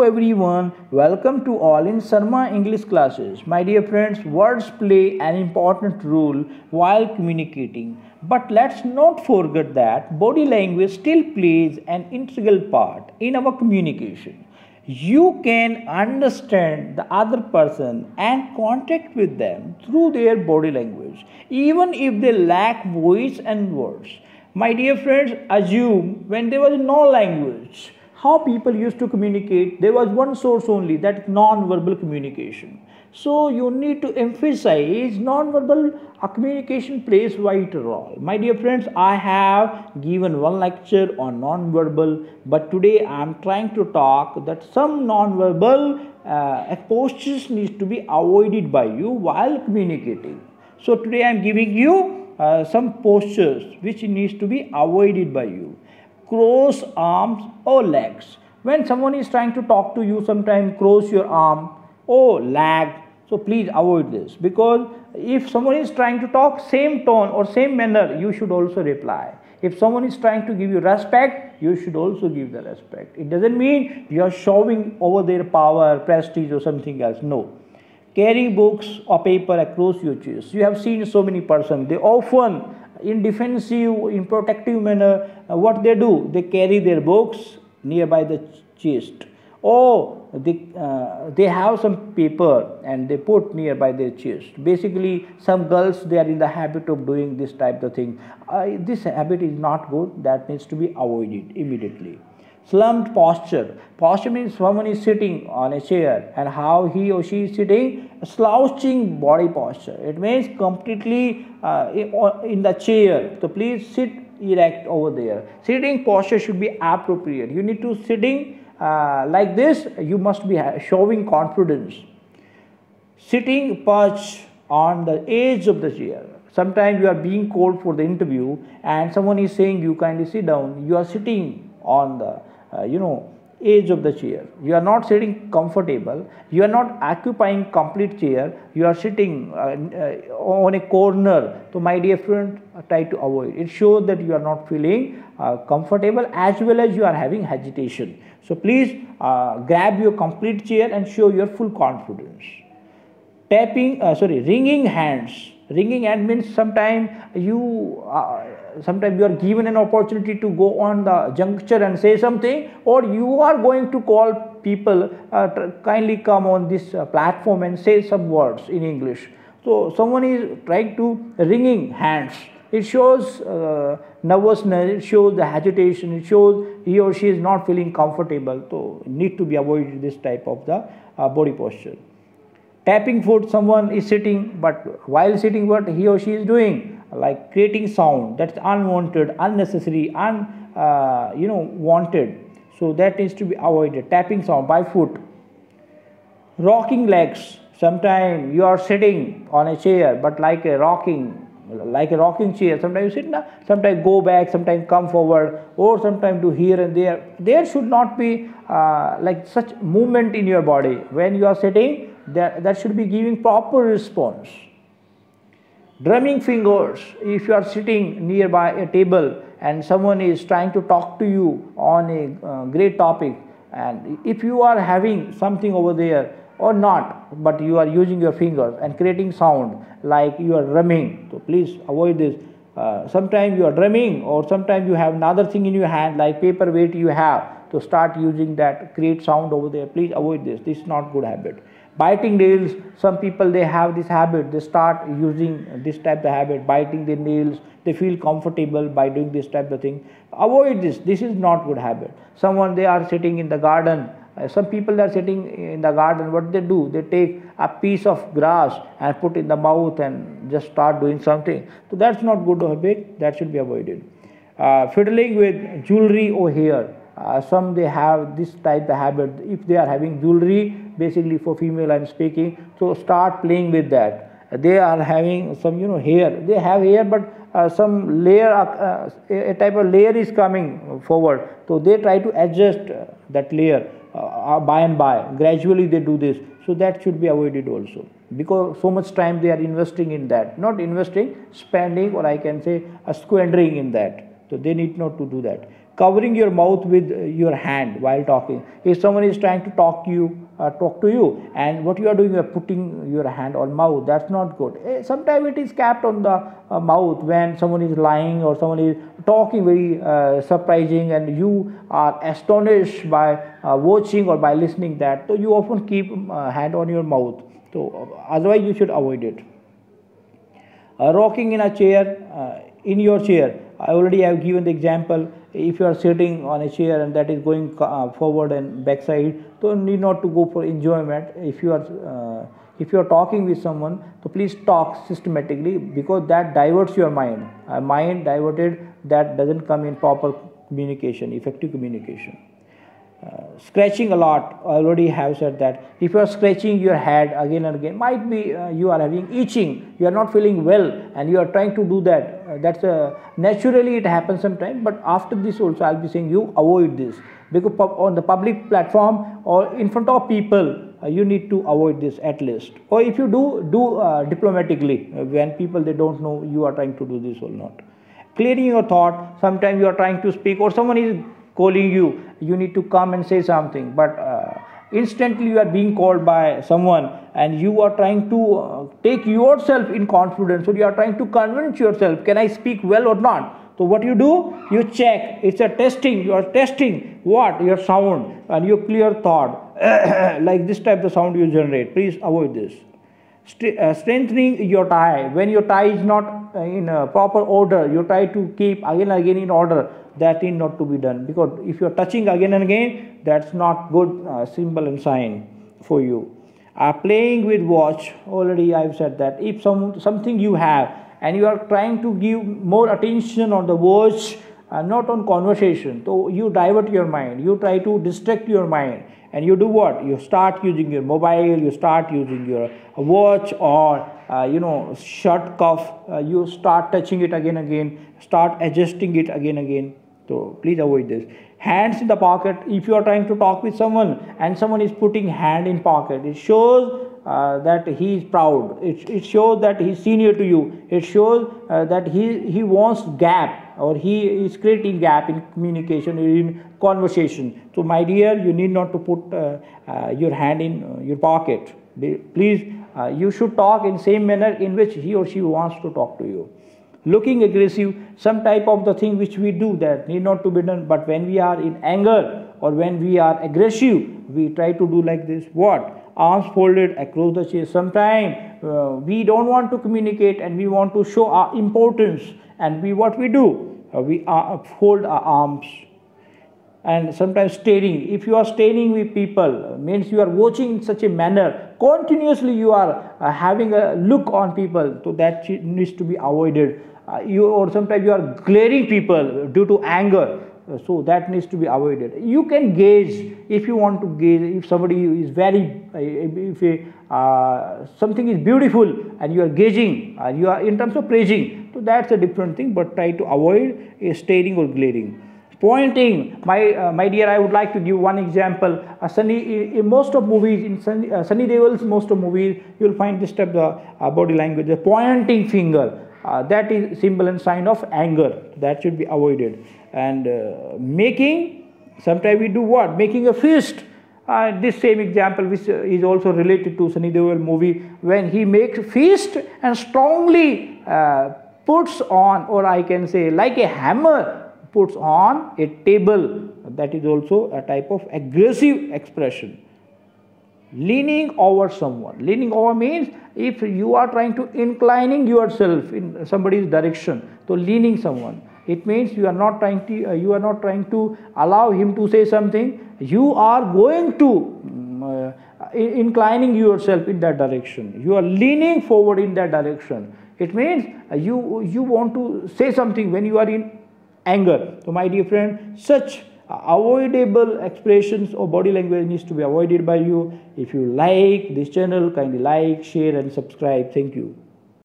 everyone, welcome to all in Sarma English classes. My dear friends, words play an important role while communicating. But let's not forget that body language still plays an integral part in our communication. You can understand the other person and contact with them through their body language, even if they lack voice and words. My dear friends, assume when there was no language, how people used to communicate, there was one source only, that non-verbal communication. So you need to emphasize non-verbal communication plays vital role. My dear friends, I have given one lecture on non-verbal, but today I am trying to talk that some non-verbal postures needs to be avoided by you while communicating. So today I am giving you some postures which needs to be avoided by you. Cross arms or legs. When someone is trying to talk to you, sometimes cross your arm or leg. So please avoid this, because if someone is trying to talk same tone or same manner, you should also reply. If someone is trying to give you respect, you should also give the respect. It doesn't mean you are showing over their power, prestige or something else. No. Carrying books or paper across your chest. You have seen so many persons, they often in defensive, in protective manner, what they do, they carry their books nearby the chest, or they have some paper and they put nearby their chest. Basically, some girls, they are in the habit of doing this type of thing. This habit is not good, that needs to be avoided immediately. Slumped posture. Posture means someone is sitting on a chair, and how he or she is sitting, slouching body posture. It means completely in the chair. So please sit erect over there. Sitting posture should be appropriate. You need to sitting like this. You must be showing confidence. Sitting perch on the edge of the chair. Sometimes you are being called for the interview, and someone is saying you kindly sit down. You are sitting on the edge of the chair. You are not sitting comfortable. You are not occupying complete chair. You are sitting on a corner. So my dear friend, try to avoid. It shows that you are not feeling comfortable, as well as you are having agitation. So please grab your complete chair and show your full confidence. Wringing hands. Wringing hand means sometimes you are given an opportunity to go on the juncture and say something, or you are going to call people, kindly come on this platform and say some words in English. So someone is trying to wringing hands. It shows nervousness, it shows the agitation, it shows he or she is not feeling comfortable. So need to be avoided this type of the body posture. Tapping foot, someone is sitting, but while sitting, what he or she is doing, like creating sound, that's unwanted, unnecessary, wanted. So that needs to be avoided. Tapping sound by foot. Rocking legs. Sometimes you are sitting on a chair, but like a rocking chair. Sometimes you sit now, sometimes go back, sometimes come forward, or sometimes do here and there. There should not be like such movement in your body. When you are sitting, that should be giving proper response. Drumming fingers. If you are sitting nearby a table and someone is trying to talk to you on a great topic, and if you are having something over there or not, but you are using your fingers and creating sound like you are drumming, so please avoid this. Sometimes you are drumming, or sometimes you have another thing in your hand like paperweight you have, to start using that, create sound over there. Please avoid this. This is not good habit. Biting nails. Some people, they have this habit, they start using this type of habit, biting their nails. They feel comfortable by doing this type of thing. Avoid this. This is not good habit. Someone, they are sitting in the garden. Some people are sitting in the garden. What they do, they take a piece of grass and put in the mouth and just start doing something. So that's not good habit. That should be avoided. Fiddling with jewelry or hair. Some, they have this type of habit. If they are having jewelry, basically for female I am speaking, so start playing with that. They are having some hair. They have hair, but some layer, a type of layer is coming forward. So they try to adjust that layer by and by. Gradually they do this. So that should be avoided also, because so much time they are investing in that. Not investing, spending, or I can say squandering in that. So they need not to do that. covering your mouth with your hand while talking. If someone is trying to talk to you, and what you are doing, you are putting your hand on mouth. That's not good. Sometimes it is capped on the mouth when someone is lying or someone is talking very surprising, and you are astonished by watching or by listening that. So you often keep hand on your mouth. So otherwise you should avoid it. Rocking in a chair, in your chair. I already have given the example. If you are sitting on a chair and that is going forward and backside, so need not to go for enjoyment. If you are talking with someone, so please talk systematically, because that diverts your mind. Mind diverted, that doesn't come in proper communication, effective communication. Scratching a lot, I already have said that. If you are scratching your head again and again, might be you are having itching, you are not feeling well, and you are trying to do that. That's naturally it happens sometimes, but after this also I'll be saying you avoid this, because on the public platform or in front of people, you need to avoid this at least. Or if you do diplomatically, when people they don't know you are trying to do this or not. Clearing your thought. Sometimes you are trying to speak or someone is calling you, you need to come and say something, but instantly you are being called by someone and you are trying to take yourself in confidence, so you are trying to convince yourself, can I speak well or not? So what you do, you check, it's a testing, you are testing what? Your sound and your clear thought. Like this type of sound you generate. Please avoid this. Strengthening your tie. When your tie is not in proper order, you try to keep again and again in order. That is not to be done, because if you are touching again and again, that's not good symbol and sign for you. Playing with watch. Already I've said that. If something you have and you are trying to give more attention on the watch, not on conversation, so you divert your mind, you try to distract your mind, and you do what? You start using your mobile, you start using your watch, or shirt cuff, you start touching it again and again, start adjusting it again and again. So please avoid this. Hands in the pocket. If you are trying to talk with someone and someone is putting hand in pocket, it shows that he is proud. It shows that he is senior to you. It shows that he wants gap, or he is creating gap in communication, in conversation. So my dear, you need not to put your hand in your pocket. Please, you should talk in same manner in which he or she wants to talk to you. Looking aggressive, some type of the thing which we do that need not to be done, but when we are in anger or when we are aggressive, we try to do like this. What? Arms folded across the chest. Sometimes we don't want to communicate and we want to show our importance, and what we do? We fold our arms. And sometimes staring. If you are staring with people, means you are watching in such a manner, continuously you are having a look on people, so that needs to be avoided. Or sometimes you are glaring people due to anger, so that needs to be avoided. You can gaze if you want to gaze. If somebody is something is beautiful and you are gazing, you are in terms of praising, so that's a different thing, but try to avoid staring or glaring. Pointing. My dear, I would like to give one example. In most of movies, in Sunny Deol's most of movies, you will find this type of body language. The pointing finger, that is symbol and sign of anger. That should be avoided. And making, sometimes we do what? Making a fist. This same example, which is also related to Sunny Deol movie, when he makes fist and strongly puts on, or I can say like a hammer, puts on a table. That is also a type of aggressive expression. Leaning over someone. Leaning over means if you are trying to inclining yourself in somebody's direction, so leaning someone, it means you are not trying to allow him to say something. You are going to inclining yourself in that direction. You are leaning forward in that direction. It means you want to say something when you are in anger. So my dear friend, such avoidable expressions or body language needs to be avoided by you. If you like this channel, kindly like, share and subscribe. Thank you.